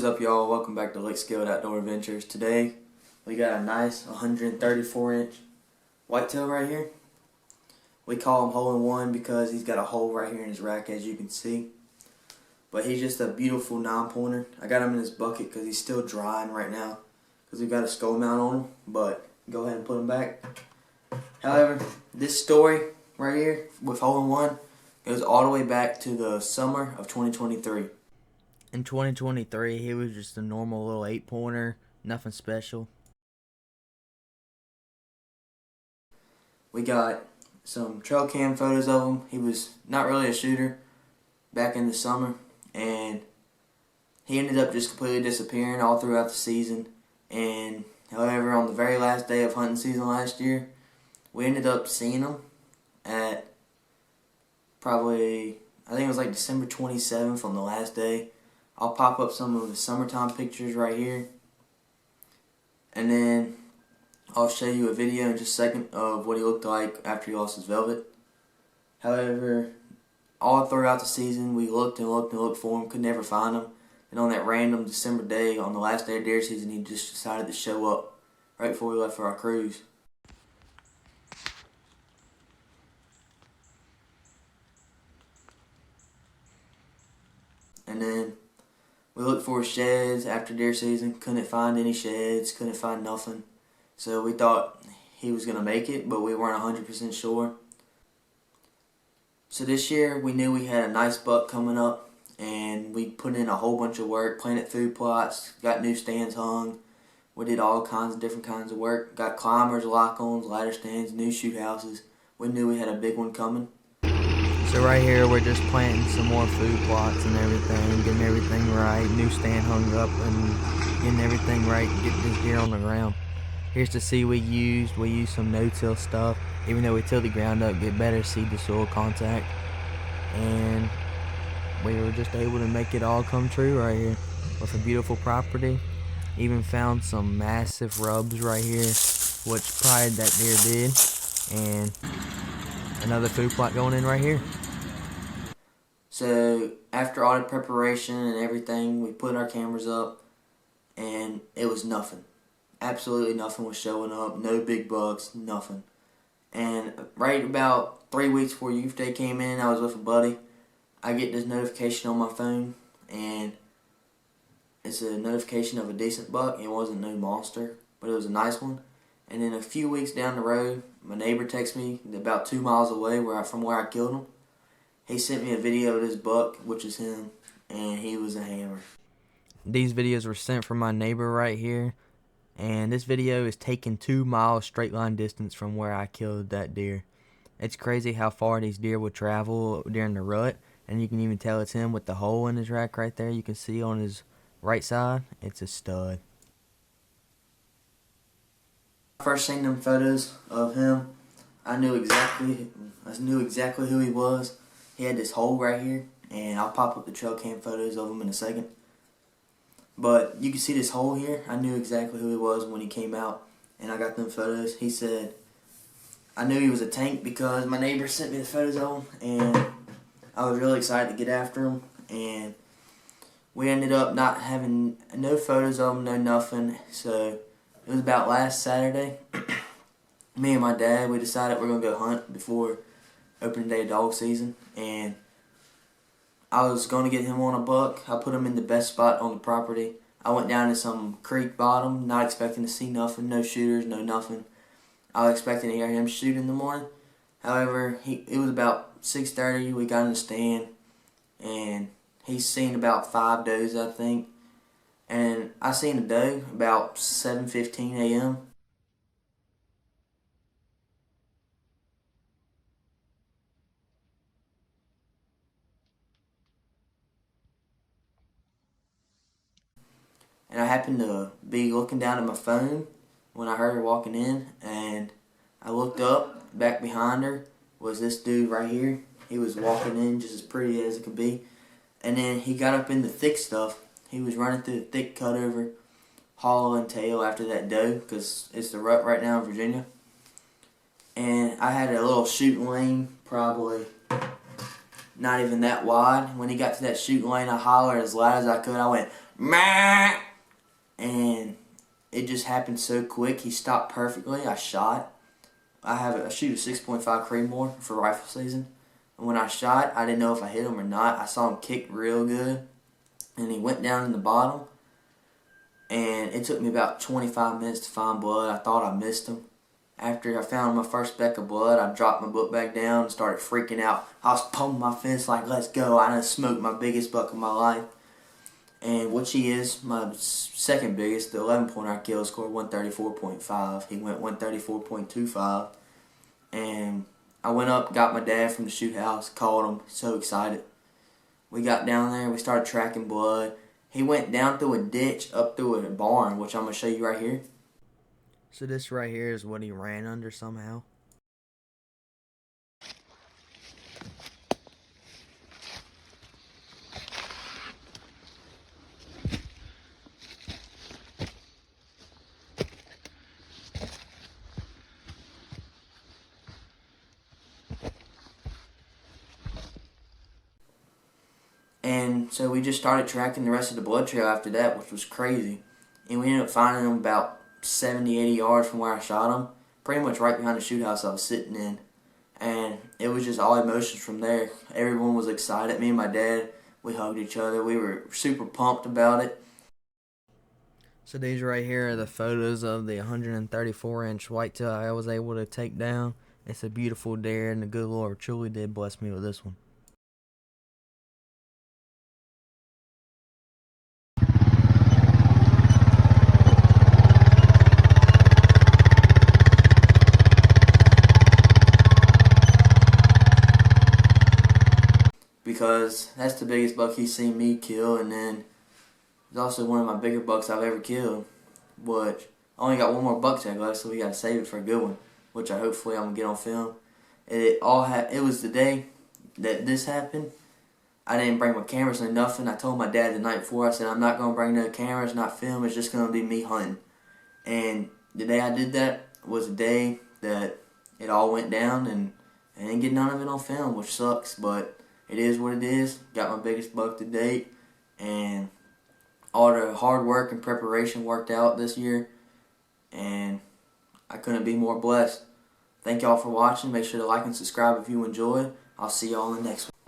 What is up, y'all? Welcome back to Lake Scaled Outdoor Adventures. Today we got a nice 134-inch whitetail right here. We call him Hole in One because he's got a hole right here in his rack, as you can see. But he's just a beautiful 9-pointer. I got him in this bucket because he's still drying right now because we've got a skull mount on him. But go ahead and put him back. However, this story right here with Hole in One goes all the way back to the summer of 2023. In 2023, he was just a normal little 8-pointer, nothing special. We got some trail cam photos of him. He was not really a shooter back in the summer, and he ended up just completely disappearing all throughout the season. And however, on the very last day of hunting season last year, we ended up seeing him at probably, I think it was like December 27th on the last day. I'll pop up some of the summertime pictures right here. And then I'll show you a video in just a second of what he looked like after he lost his velvet. However, all throughout the season we looked and looked and looked for him, could never find him. And on that random December day, on the last day of deer season, he just decided to show up right before we left for our cruise. And then we looked for sheds after deer season, couldn't find any sheds, couldn't find nothing. So we thought he was going to make it, but we weren't 100% sure. So this year we knew we had a nice buck coming up, and we put in a whole bunch of work, planted food plots, got new stands hung. We did all kinds of different kinds of work, got climbers, lock-ons, ladder stands, new shoot houses. We knew we had a big one coming. So right here we're just planting some more food plots and everything, getting everything right, new stand hung up and getting everything right, getting this deer on the ground. Here's the seed we used. We used some no-till stuff. Even though we tilled the ground up, get better seed to soil contact. And we were just able to make it all come true right here with a beautiful property. Even found some massive rubs right here, which probably that deer did. And another food plot going in right here. So after all the preparation and everything, we put our cameras up, and it was nothing. Absolutely nothing was showing up. No big bucks, nothing. And right about 3 weeks before Youth Day came in, I was with a buddy. I get this notification on my phone, and it's a notification of a decent buck. It wasn't no monster, but it was a nice one. And then a few weeks down the road, my neighbor texted me about 2 miles away from where I killed him. He sent me a video of this buck, which is him, and he was a hammer. These videos were sent from my neighbor right here, and this video is taken 2 miles straight line distance from where I killed that deer. It's crazy how far these deer will travel during the rut, and you can even tell it's him with the hole in his rack right there. You can see on his right side, it's a stud. First seen them photos of him, I knew exactly who he was. He had this hole right here, and I'll pop up the trail cam photos of him in a second. But you can see this hole here. I knew exactly who he was when he came out, and I got them photos. He said, I knew he was a tank because my neighbor sent me the photos of him, and I was really excited to get after him. And we ended up not having no photos of him, no nothing. So it was about last Saturday. Me and my dad, we decided we're going to go hunt before opening day of dog season, and I was going to get him on a buck. I put him in the best spot on the property. I went down to some creek bottom, not expecting to see nothing, no shooters, no nothing. I was expecting to hear him shoot in the morning. However, it was about 6:30. We got in the stand, and he's seen about 5 does, I think. And I seen a doe about 7:15 a.m. And I happened to be looking down at my phone when I heard her walking in, and I looked up. Back behind her was this dude right here. He was walking in just as pretty as it could be. And then he got up in the thick stuff. He was running through the thick cutover, hollow and tail after that doe, because it's the rut right now in Virginia. And I had a little shooting lane, probably not even that wide. When he got to that shooting lane, I hollered as loud as I could. I went, "Meh," and it just happened so quick. He stopped perfectly. I shot. I shoot a 6.5 Creedmoor for rifle season. And when I shot, I didn't know if I hit him or not. I saw him kick real good, and he went down in the bottom. And it took me about 25 minutes to find blood. I thought I missed him. After I found my first speck of blood, I dropped my book back down and started freaking out. I was pumping my fist like, let's go. I done smoked my biggest buck of my life. And which he is, my second biggest, the 11-pointer I killed, scored 134.5. He went 134.25. And I went up, got my dad from the shoot house, called him, so excited. We got down there, we started tracking blood. He went down through a ditch, up through a barn, which I'm going to show you right here. So this right here is what he ran under somehow. And so we just started tracking the rest of the blood trail after that, which was crazy. And we ended up finding him about 70, 80 yards from where I shot him, pretty much right behind the shoot house I was sitting in. And it was just all emotions from there. Everyone was excited. Me and my dad, we hugged each other. We were super pumped about it. So these right here are the photos of the 134-inch whitetail I was able to take down. It's a beautiful deer, and the good Lord truly did bless me with this one. Because that's the biggest buck he's seen me kill, and then it's also one of my bigger bucks I've ever killed, which I only got one more buck tag left, so we got to save it for a good one, which hopefully I'm going to get on film. It was the day that this happened. I didn't bring my cameras or nothing. I told my dad the night before, I said, I'm not going to bring no cameras, not film, it's just going to be me hunting. And the day I did that was the day that it all went down, and I didn't get none of it on film, which sucks, but it is what it is. Got my biggest buck to date, and all the hard work and preparation worked out this year, and I couldn't be more blessed. Thank y'all for watching. Make sure to like and subscribe if you enjoyed. I'll see y'all in the next one.